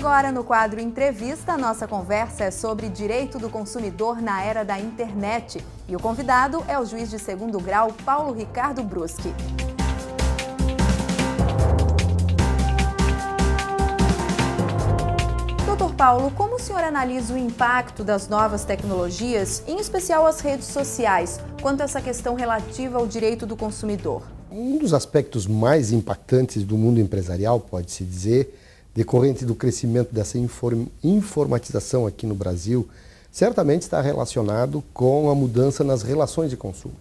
agora no quadro Entrevista, nossa conversa é sobre direito do consumidor na era da internet. E o convidado é o juiz de segundo grau, Paulo Ricardo Bruschi. Doutor Paulo, como o senhor analisa o impacto das novas tecnologias, em especial as redes sociais, quanto a essa questão relativa ao direito do consumidor? Um dos aspectos mais impactantes do mundo empresarial, pode-se dizer, decorrente do crescimento dessa informatização aqui no Brasil, certamente está relacionado com a mudança nas relações de consumo.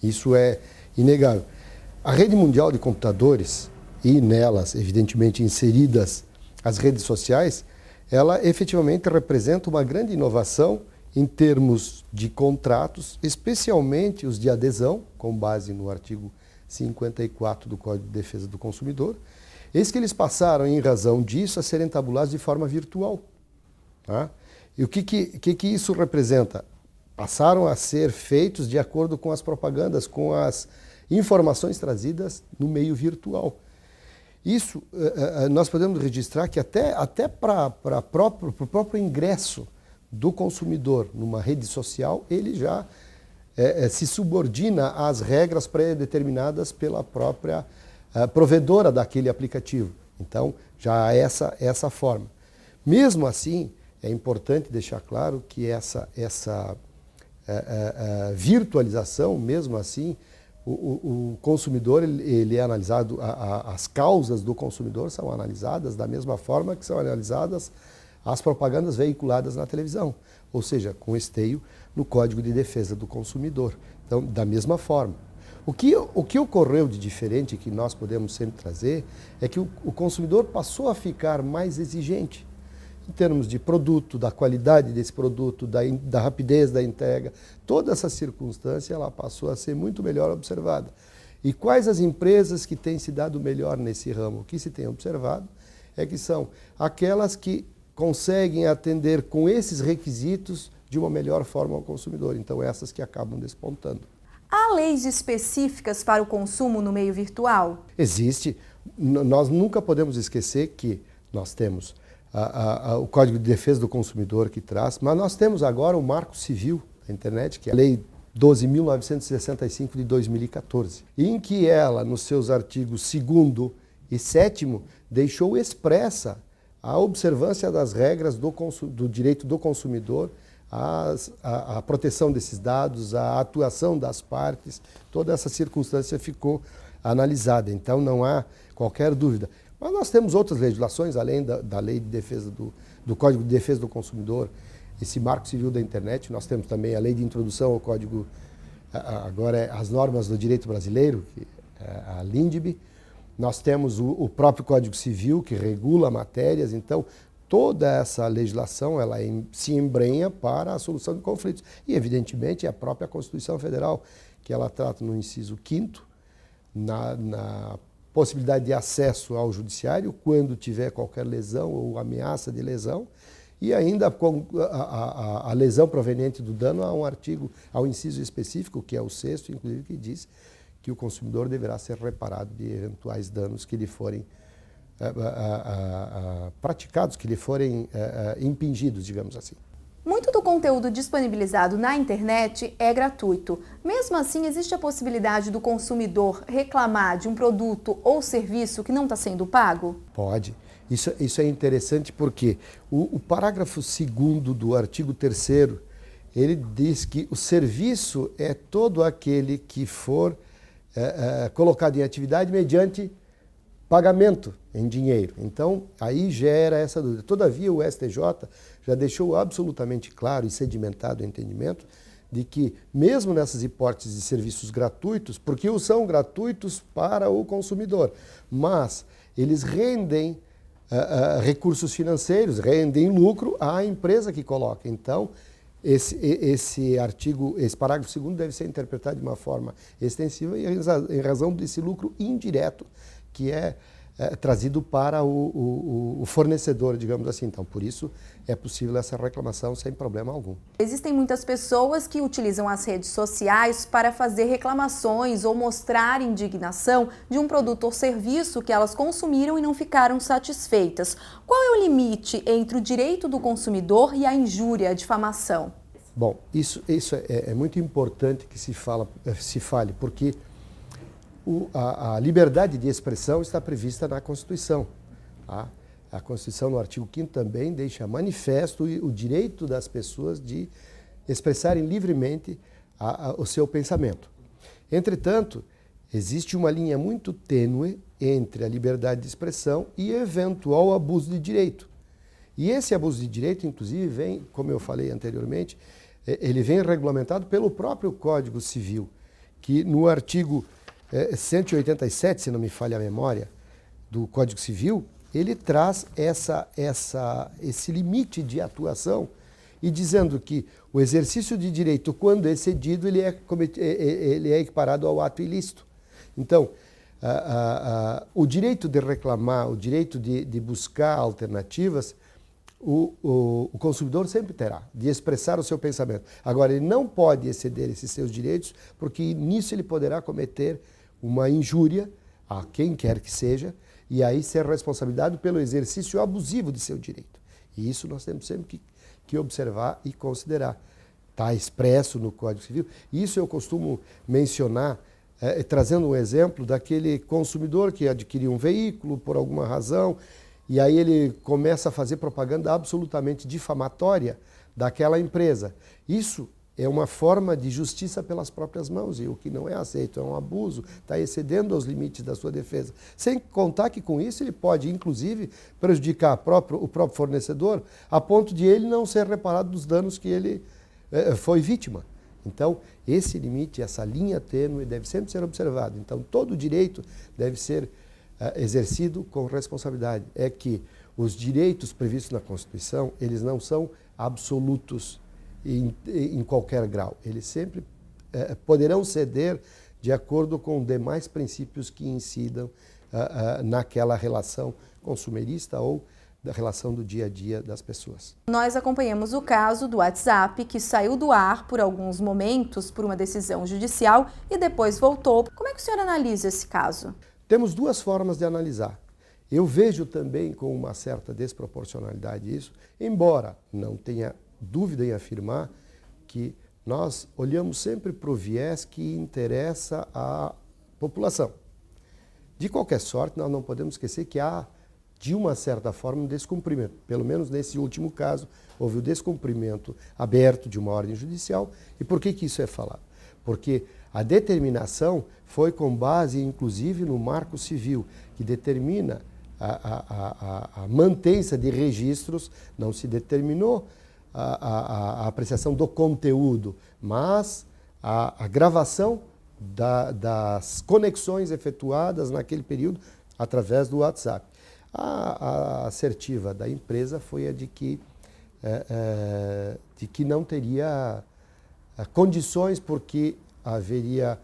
Isso é inegável. A rede mundial de computadores e nelas, evidentemente, inseridas as redes sociais, ela efetivamente representa uma grande inovação em termos de contratos, especialmente os de adesão, com base no artigo 54 do Código de Defesa do Consumidor. Eis que eles passaram, em razão disso, a serem tabulados de forma virtual. Tá? E o que isso representa? Passaram a ser feitos de acordo com as propagandas, com as informações trazidas no meio virtual. Isso nós podemos registrar que até para o próprio ingresso do consumidor numa rede social, ele já se subordina às regras pré-determinadas pela própria provedora daquele aplicativo. Então, já há essa forma. Mesmo assim, é importante deixar claro que essa virtualização, mesmo assim, o consumidor ele é analisado, as causas do consumidor são analisadas da mesma forma que são analisadas as propagandas veiculadas na televisão, ou seja, com esteio no Código de Defesa do Consumidor. Então, da mesma forma. O que ocorreu de diferente que nós podemos sempre trazer é que o consumidor passou a ficar mais exigente em termos de produto, da qualidade desse produto, da rapidez da entrega. Toda essa circunstância ela passou a ser muito melhor observada. E quais as empresas que têm se dado melhor nesse ramo? O que se tem observado é que são aquelas que conseguem atender com esses requisitos de uma melhor forma ao consumidor. Então, essas que acabam despontando. Há leis específicas para o consumo no meio virtual? Existe. Nós nunca podemos esquecer que nós temos o Código de Defesa do Consumidor que traz, mas nós temos agora o Marco Civil da Internet, que é a Lei 12.965 de 2014, em que ela, nos seus artigos 2º e 7º, deixou expressa a observância das regras do direito do consumidor, a proteção desses dados, a atuação das partes, toda essa circunstância ficou analisada. Então, não há qualquer dúvida. Mas nós temos outras legislações, além da Lei de Defesa do Código de Defesa do Consumidor, esse Marco Civil da Internet. Nós temos também a Lei de Introdução ao Código, agora as normas do direito brasileiro, que é a LINDB. Nós temos o próprio Código Civil, que regula matérias. Então, toda essa legislação ela se embrenha para a solução de conflitos. E, evidentemente, a própria Constituição Federal, que ela trata no inciso 5º, na possibilidade de acesso ao judiciário quando tiver qualquer lesão ou ameaça de lesão, e ainda com a lesão proveniente do dano, há um artigo, há um inciso específico, que é o 6º, inclusive, que diz que o consumidor deverá ser reparado de eventuais danos que lhe forem praticados, que lhe forem impingidos, digamos assim. Muito do conteúdo disponibilizado na internet é gratuito. Mesmo assim, existe a possibilidade do consumidor reclamar de um produto ou serviço que não está sendo pago? Pode. Isso é interessante porque o parágrafo 2º do artigo 3º, ele diz que o serviço é todo aquele que for colocado em atividade mediante pagamento em dinheiro. Então, aí gera essa dúvida. Todavia, o STJ já deixou absolutamente claro e sedimentado o entendimento de que, mesmo nessas hipóteses de serviços gratuitos, porque são gratuitos para o consumidor, mas eles rendem recursos financeiros, rendem lucro à empresa que coloca. Então, esse parágrafo 2º deve ser interpretado de uma forma extensiva em razão desse lucro indireto, que é trazido para o fornecedor, digamos assim. Então, por isso, é possível essa reclamação sem problema algum. Existem muitas pessoas que utilizam as redes sociais para fazer reclamações ou mostrar indignação de um produto ou serviço que elas consumiram e não ficaram satisfeitas. Qual é o limite entre o direito do consumidor e a injúria, a difamação? Bom, isso é muito importante que se fale, porque a liberdade de expressão está prevista na Constituição. Tá? A Constituição, no artigo 5º, também deixa manifesto o direito das pessoas de expressarem livremente o seu pensamento. Entretanto, existe uma linha muito tênue entre a liberdade de expressão e eventual abuso de direito. E esse abuso de direito, inclusive, vem, como eu falei anteriormente, ele vem regulamentado pelo próprio Código Civil, que no artigo 187, se não me falha a memória, do Código Civil, ele traz esse limite de atuação e dizendo que o exercício de direito, quando excedido, ele é equiparado ao ato ilícito. Então, o direito de reclamar, o direito de buscar alternativas, o consumidor sempre terá, de expressar o seu pensamento. Agora, ele não pode exceder esses seus direitos, porque nisso ele poderá cometer uma injúria a quem quer que seja, e aí ser responsabilizado pelo exercício abusivo de seu direito. E isso nós temos sempre que observar e considerar. Está expresso no Código Civil. Isso eu costumo mencionar, trazendo um exemplo daquele consumidor que adquiriu um veículo por alguma razão, e aí ele começa a fazer propaganda absolutamente difamatória daquela empresa. Isso é uma forma de justiça pelas próprias mãos, e o que não é aceito é um abuso, está excedendo os limites da sua defesa. Sem contar que com isso ele pode, inclusive, prejudicar o próprio fornecedor, a ponto de ele não ser reparado dos danos que ele foi vítima. Então, esse limite, essa linha tênue deve sempre ser observado. Então, todo direito deve ser exercido com responsabilidade. É que os direitos previstos na Constituição, eles não são absolutos em qualquer grau. Eles sempre poderão ceder de acordo com demais princípios que incidam naquela relação consumerista ou da relação do dia a dia das pessoas. Nós acompanhamos o caso do WhatsApp, que saiu do ar por alguns momentos por uma decisão judicial e depois voltou. Como é que o senhor analisa esse caso? Temos duas formas de analisar. Eu vejo também com uma certa desproporcionalidade isso, embora não tenha dúvida em afirmar que nós olhamos sempre para o viés que interessa à população. De qualquer sorte, nós não podemos esquecer que há, de uma certa forma, um descumprimento. Pelo menos nesse último caso, houve o descumprimento aberto de uma ordem judicial. E por que isso é falado? Porque a determinação foi com base, inclusive, no Marco Civil, que determina a mantença de registros, não se determinou a apreciação do conteúdo, mas a gravação das conexões efetuadas naquele período através do WhatsApp. A assertiva da empresa foi a de que não teria condições, porque haveria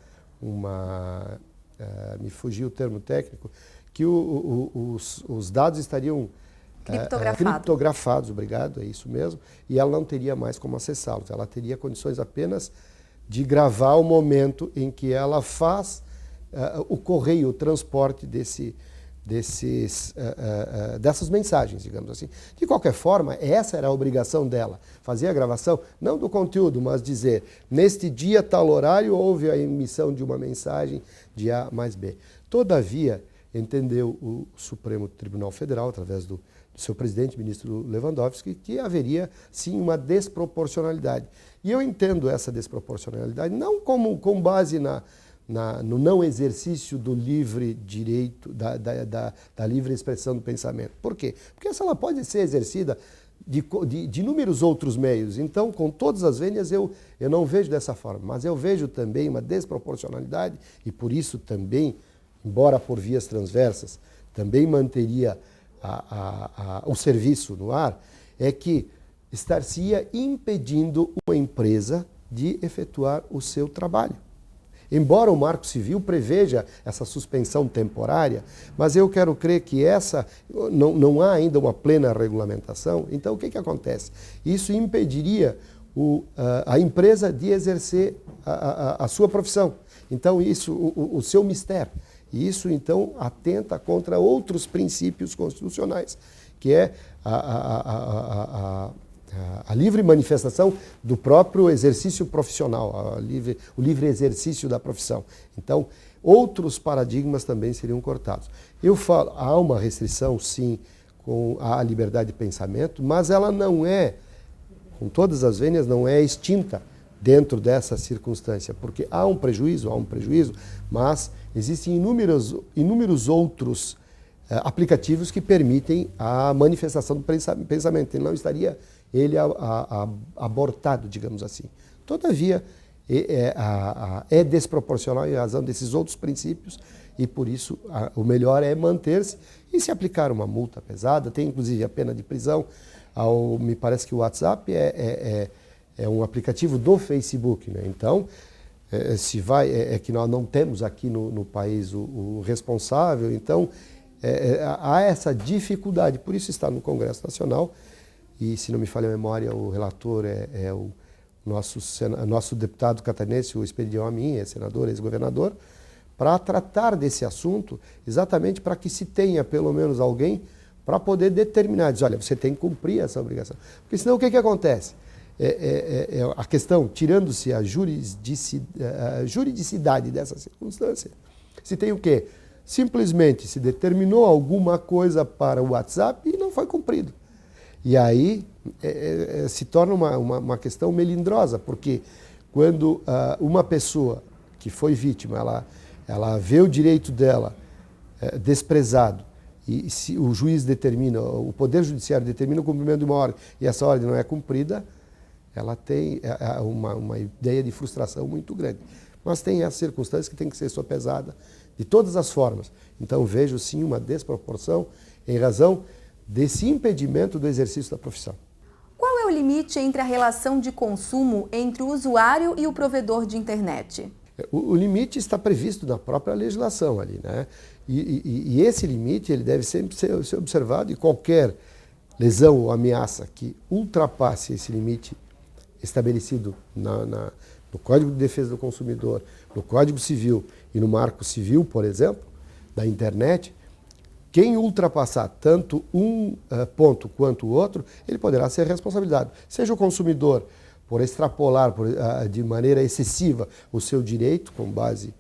me fugiu o termo técnico, que os dados estariam criptografados, obrigado, é isso mesmo, e ela não teria mais como acessá-los. Ela teria condições apenas de gravar o momento em que ela faz o correio, o transporte dessas mensagens, digamos assim. De qualquer forma, essa era a obrigação dela, fazer a gravação, não do conteúdo, mas dizer, neste dia, tal horário, houve a emissão de uma mensagem de A mais B. Todavia, entendeu o Supremo Tribunal Federal, através do seu presidente, ministro Lewandowski, que haveria, sim, uma desproporcionalidade. E eu entendo essa desproporcionalidade não com base no não exercício do livre direito, da livre expressão do pensamento. Por quê? Porque ela pode ser exercida de inúmeros outros meios. Então, com todas as vênias, eu não vejo dessa forma. Mas eu vejo também uma desproporcionalidade e, por isso, também, embora por vias transversas, também manteria o serviço no ar, é que estar-se-ia impedindo uma empresa de efetuar o seu trabalho. Embora o Marco Civil preveja essa suspensão temporária, mas eu quero crer que não há ainda uma plena regulamentação. Então, o que acontece? Isso impediria a empresa de exercer a sua profissão. Então, o seu mistério. E isso, então, atenta contra outros princípios constitucionais, que é a livre manifestação do próprio exercício profissional, o livre exercício da profissão. Então, outros paradigmas também seriam cortados. Eu falo, há uma restrição, sim, com a liberdade de pensamento, mas ela não é, com todas as vênias, não é extinta dentro dessa circunstância, porque há um prejuízo, mas existem inúmeros outros aplicativos que permitem a manifestação do pensamento. Ele não estaria abortado, digamos assim. Todavia, é desproporcional em razão desses outros princípios e, por isso, o melhor é manter-se e se aplicar uma multa pesada. Tem, inclusive, a pena de prisão. Me parece que o WhatsApp é um aplicativo do Facebook, né? Então, que nós não temos aqui no país o responsável, então há essa dificuldade, por isso está no Congresso Nacional e, se não me falha a memória, o relator é o nosso deputado catarinense, o Expedião Amin, senador, ex-governador, para tratar desse assunto, exatamente para que se tenha pelo menos alguém para poder determinar, dizer, olha, você tem que cumprir essa obrigação. Porque senão o que acontece? A questão, tirando-se a juridicidade dessa circunstância, se tem o quê? Simplesmente se determinou alguma coisa para o WhatsApp e não foi cumprido. E aí se torna uma questão melindrosa, porque quando uma pessoa que foi vítima, ela vê o direito dela desprezado, e se o juiz determina, o Poder Judiciário determina o cumprimento de uma ordem e essa ordem não é cumprida, ela tem uma ideia de frustração muito grande. Mas tem as circunstâncias que tem que ser sopesada de todas as formas. Então vejo sim uma desproporção em razão desse impedimento do exercício da profissão. Qual é o limite entre a relação de consumo entre o usuário e o provedor de internet? O limite está previsto na própria legislação ali, né? E esse limite ele deve sempre ser observado, e qualquer lesão ou ameaça que ultrapasse esse limite estabelecido no Código de Defesa do Consumidor, no Código Civil e no Marco Civil, por exemplo, da internet, quem ultrapassar tanto um ponto quanto o outro, ele poderá ser responsabilizado. Seja o consumidor por extrapolar de maneira excessiva o seu direito, com base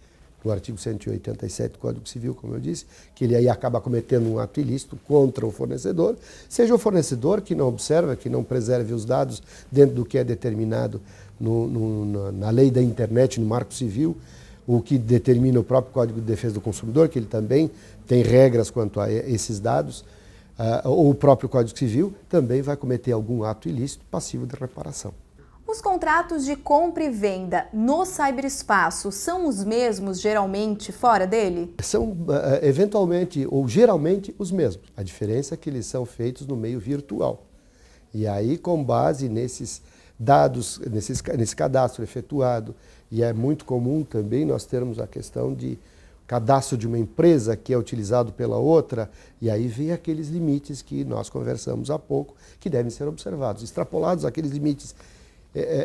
no artigo 187 do Código Civil, como eu disse, que ele aí acaba cometendo um ato ilícito contra o fornecedor, seja o fornecedor que não observa, que não preserve os dados dentro do que é determinado na lei da internet, no Marco Civil, o que determina o próprio Código de Defesa do Consumidor, que ele também tem regras quanto a esses dados, ou o próprio Código Civil, também vai cometer algum ato ilícito passivo de reparação. Os contratos de compra e venda no ciberespaço são os mesmos, geralmente, fora dele? São, eventualmente, ou geralmente, os mesmos. A diferença é que eles são feitos no meio virtual. E aí, com base nesses dados, nesse cadastro efetuado, e é muito comum também nós termos a questão de cadastro de uma empresa que é utilizado pela outra, e aí vem aqueles limites que nós conversamos há pouco, que devem ser observados. Extrapolados aqueles limites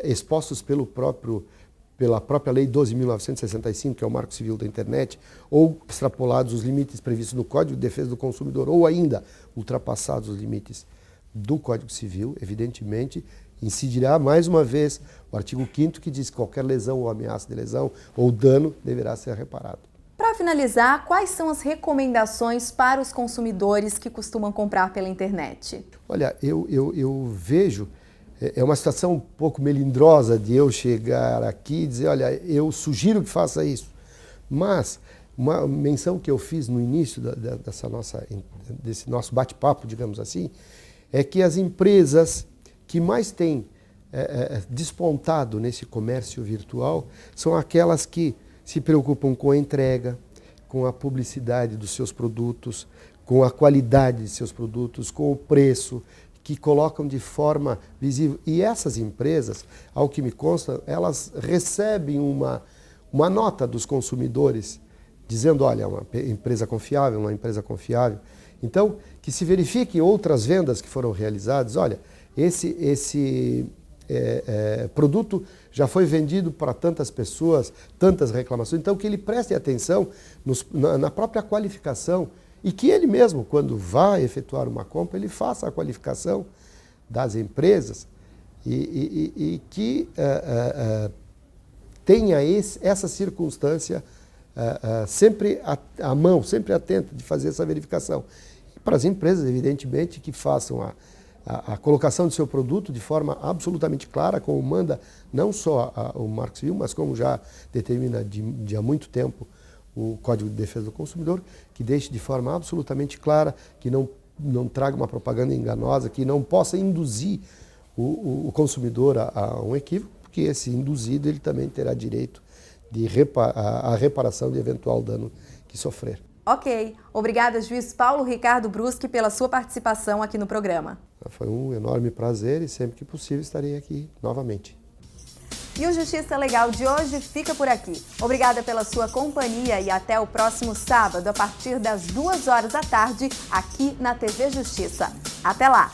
expostos pela própria Lei 12.965, que é o Marco Civil da Internet, ou extrapolados os limites previstos no Código de Defesa do Consumidor, ou ainda ultrapassados os limites do Código Civil, evidentemente, incidirá mais uma vez o artigo 5º, que diz que qualquer lesão ou ameaça de lesão ou dano deverá ser reparado. Para finalizar, quais são as recomendações para os consumidores que costumam comprar pela internet? Olha, eu vejo... É uma situação um pouco melindrosa de eu chegar aqui e dizer, olha, eu sugiro que faça isso. Mas uma menção que eu fiz no início desse nosso bate-papo, digamos assim, é que as empresas que mais têm despontado nesse comércio virtual são aquelas que se preocupam com a entrega, com a publicidade dos seus produtos, com a qualidade de seus produtos, com o preço, que colocam de forma visível. E essas empresas, ao que me consta, elas recebem uma nota dos consumidores dizendo, olha, uma empresa confiável, uma empresa confiável. Então, que se verifique outras vendas que foram realizadas. Olha, esse produto já foi vendido para tantas pessoas, tantas reclamações. Então, que ele preste atenção na própria qualificação e que ele mesmo, quando vá efetuar uma compra, ele faça a qualificação das empresas e que tenha essa circunstância sempre à mão, sempre atento de fazer essa verificação. E para as empresas, evidentemente, que façam a colocação do seu produto de forma absolutamente clara, como manda não só o Marco Civil, mas como já determina de há muito tempo o Código de Defesa do Consumidor, que deixe de forma absolutamente clara, que não traga uma propaganda enganosa, que não possa induzir o consumidor a um equívoco, porque esse induzido ele também terá direito à reparação de eventual dano que sofrer. Ok. Obrigada, juiz Paulo Ricardo Bruschi, pela sua participação aqui no programa. Foi um enorme prazer e sempre que possível estarei aqui novamente. E o Justiça Legal de hoje fica por aqui. Obrigada pela sua companhia e até o próximo sábado, a partir das 2 horas da tarde, aqui na TV Justiça. Até lá!